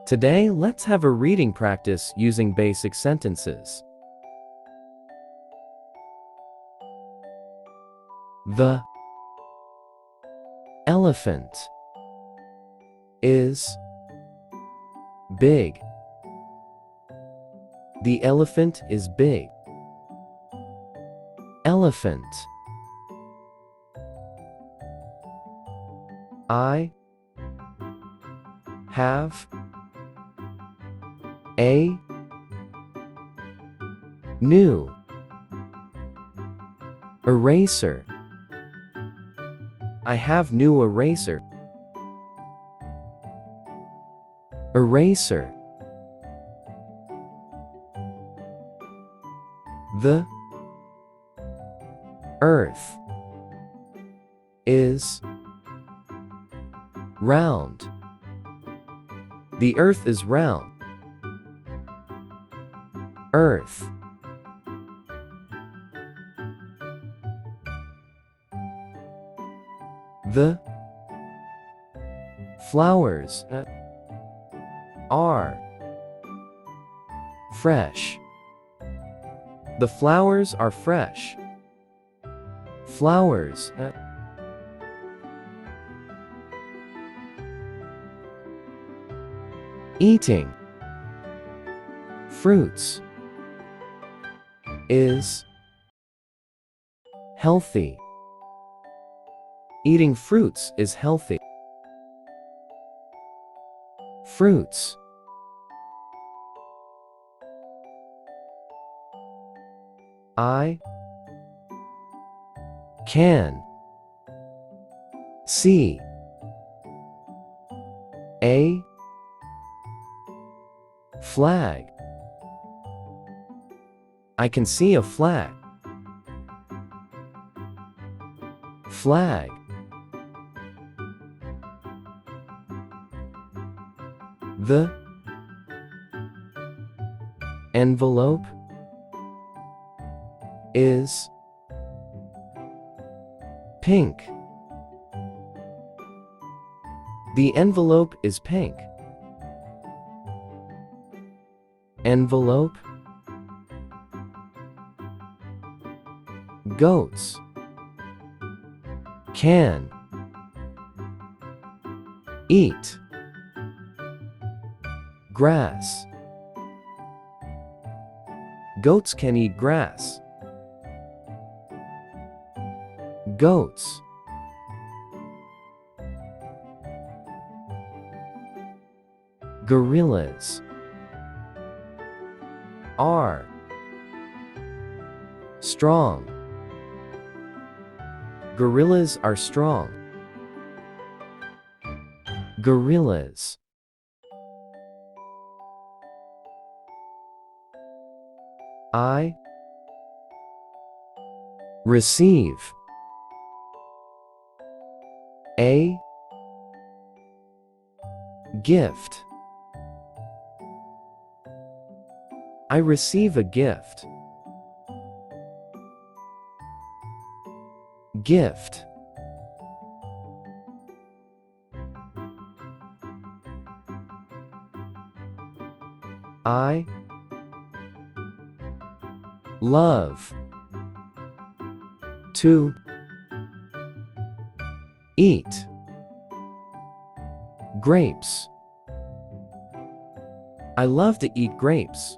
Today, let's have a reading practice using basic sentences. The elephant is big. The elephant is big. Elephant. I have a new eraser. I have new eraser. Eraser. The earth is round. The earth is round. Earth. The flowers are fresh. The flowers are fresh. Flowers. Eating fruits is healthy. Eating fruits is healthy. Fruits. I can see a flag. I can see a flag. Flag. The envelope is pink. The envelope is pink. Envelope. Goats can eat grass. Goats can eat grass. Goats. Gorillas are strong. Gorillas are strong. Gorillas. I receive a gift. I receive a gift. Gift. I love to eat grapes. I love to eat grapes.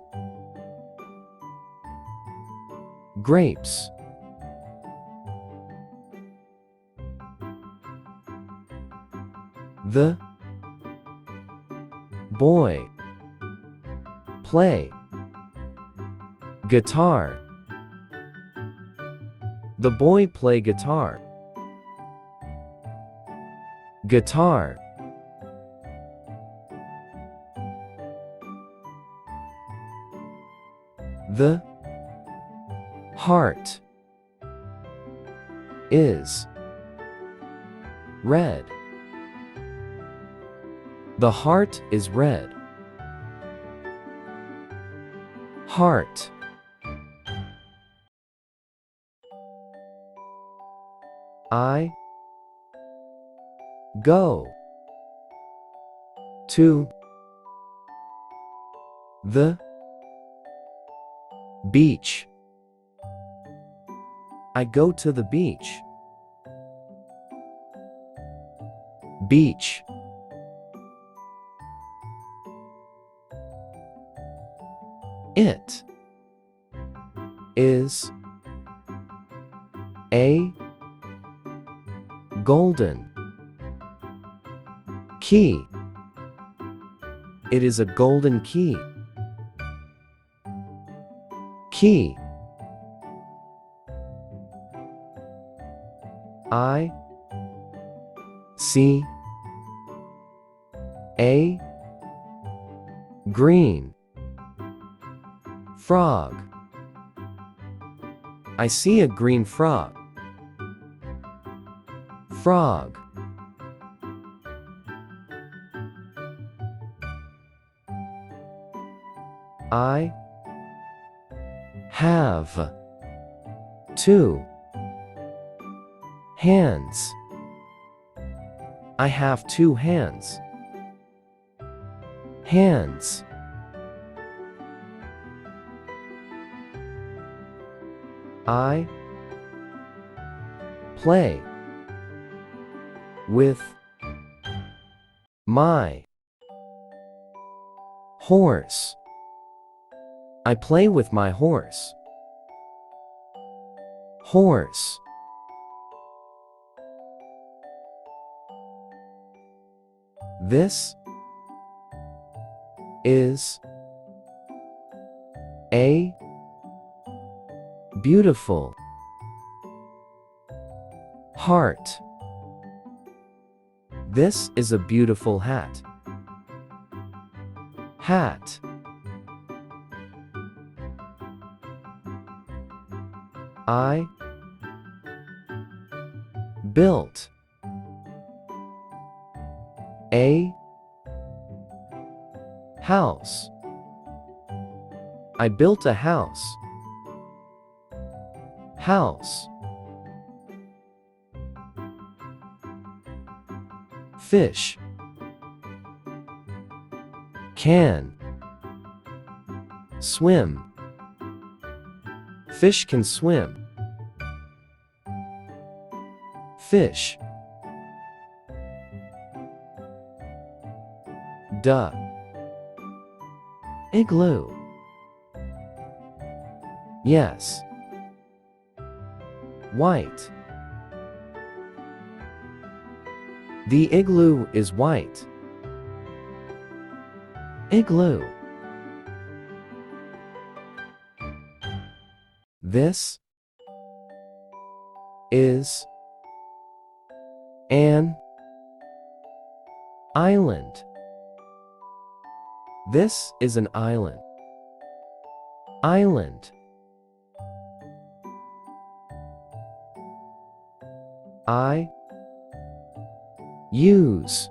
Grapes. The boy play guitar. The boy play guitar. Guitar. The heart is red. The heart is red. Heart. I go to The beach. I go to the beach. Beach. It is a golden key. It is a golden key. Key. I see a green frog. I see a green frog. Frog. I have 2 hands. I have 2 hands. Hands. I play with my horse. I play with my horse. Horse. This is a beautiful heart. This is a beautiful hat. Hat. I built a house. I built a house. House. Fish can swim. Fish can swim. Fish. Duh. Igloo. Yes. White. The igloo is white. Igloo. This is an island. This is an island. Island. I use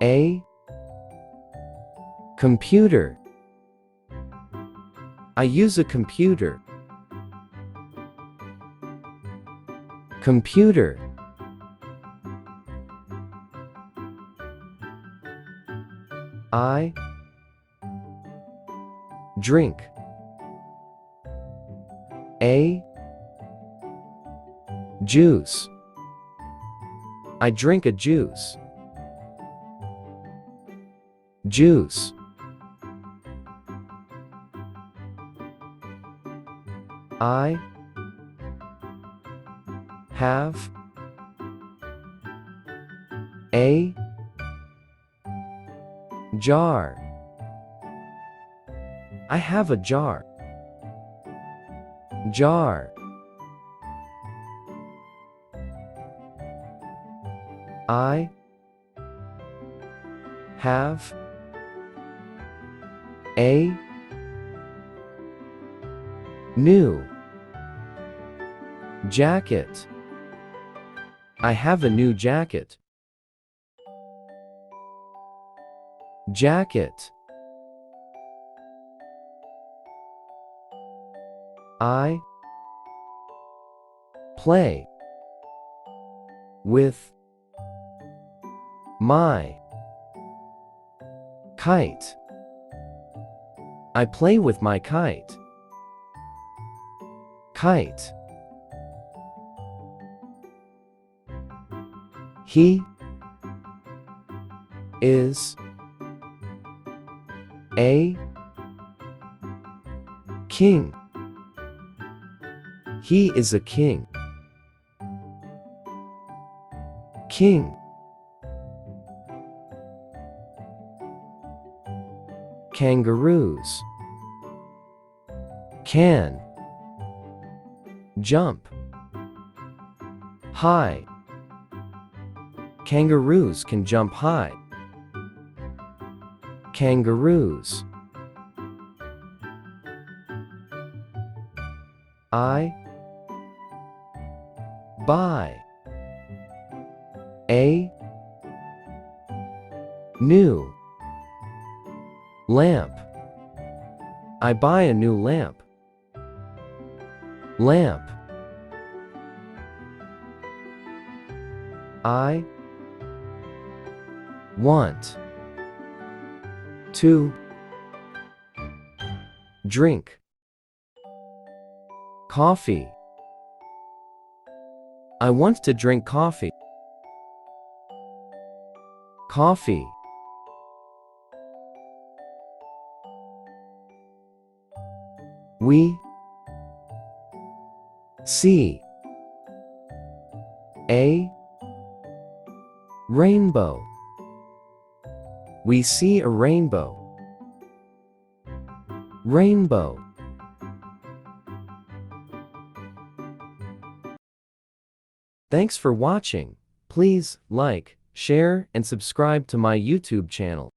a computer. I use a computer. Computer. I drink a juice. I drink a juice. Juice. I have a jar. I have a jar. Jar. I have a new jacket. I have a new jacket. Jacket. I play with my Kite. I play with my kite. Kite. He is a king. He is a king. King. Kangaroos can jump high. Kangaroos can jump high. Kangaroos. I buy a new lamp. I buy a new lamp. Lamp. I want to drink coffee. I want to drink coffee. Coffee. We see a rainbow. We see a rainbow. Rainbow. Thanks for watching. Please like, share, and subscribe to my YouTube channel.